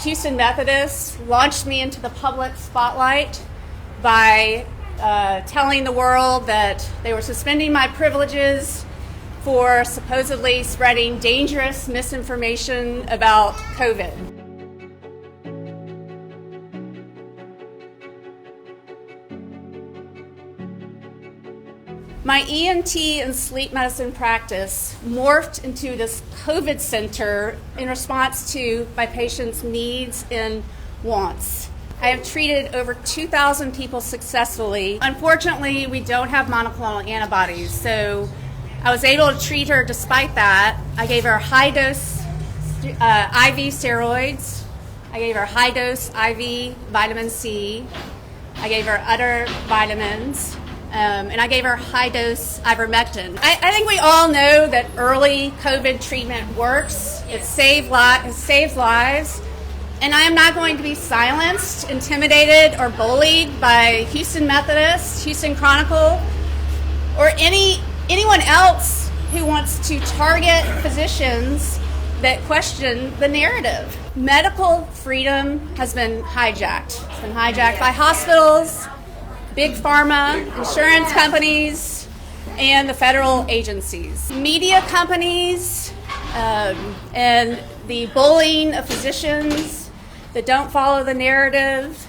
Houston Methodist launched me into the public spotlight by telling the world that they were suspending my privileges for supposedly spreading dangerous misinformation about COVID. My ENT and sleep medicine practice morphed into this COVID center in response to my patients' needs and wants. I have treated over 2,000 people successfully. Unfortunately, we don't have monoclonal antibodies, so I was able to treat her despite that. I gave her high-dose IV steroids. I gave her high-dose IV vitamin C. I gave her other vitamins. And I gave her high-dose ivermectin. I think we all know that early COVID treatment works. It saves lives. And I am not going to be silenced, intimidated, or bullied by Houston Methodist, Houston Chronicle, or anyone else who wants to target physicians that question the narrative. Medical freedom has been hijacked. It's been hijacked by hospitals, big pharma, insurance companies, and the federal agencies. Media companies and the bullying of physicians that don't follow the narrative,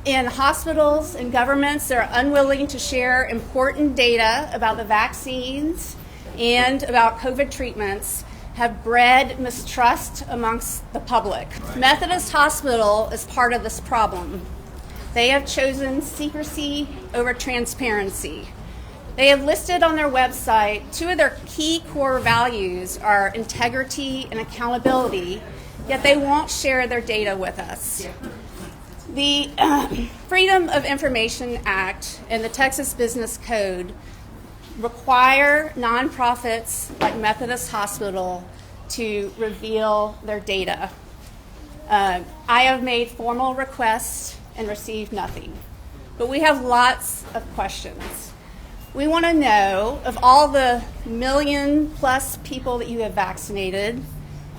in hospitals and governments that are unwilling to share important data about the vaccines and about COVID treatments have bred mistrust amongst the public. Methodist Hospital is part of this problem. They have chosen secrecy over transparency. They have listed on their website two of their key core values are integrity and accountability, yet they won't share their data with us. The Freedom of Information Act and the Texas Business Code require nonprofits like Methodist Hospital to reveal their data. I have made formal requests and received nothing. But we have lots of questions. We want to know, of all the 1 million+ people that you have vaccinated,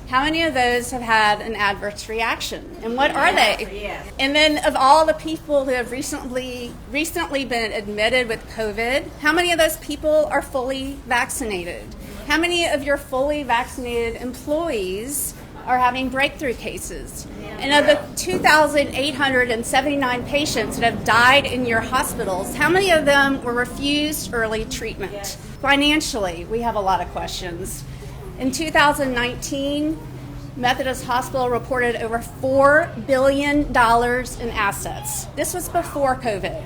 how many of those have had an adverse reaction? And what are they? And then of all the people who have recently been admitted with COVID, how many of those people are fully vaccinated? How many of your fully vaccinated employees are having breakthrough cases? And of the 2,879 patients that have died in your hospitals, how many of them were refused early treatment? Financially, we have a lot of questions. In 2019, Methodist Hospital reported over $4 billion in assets. This was before COVID.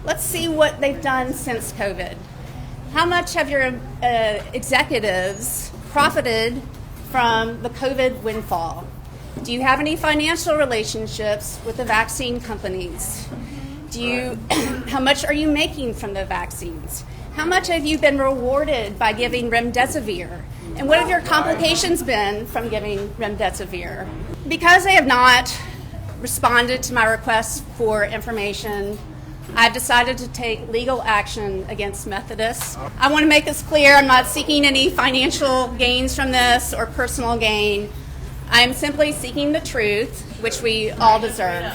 Let's see what they've done since COVID. How much have your executives profited from the COVID windfall? Do you have any financial relationships with the vaccine companies? How much are you making from the vaccines? How much have you been rewarded by giving remdesivir? And what have your complications been from giving remdesivir? Because they have not responded to my requests for information, I've decided to take legal action against Methodists. I want to make this clear, I'm not seeking any financial gains from this or personal gain. I'm simply seeking the truth, which we all deserve.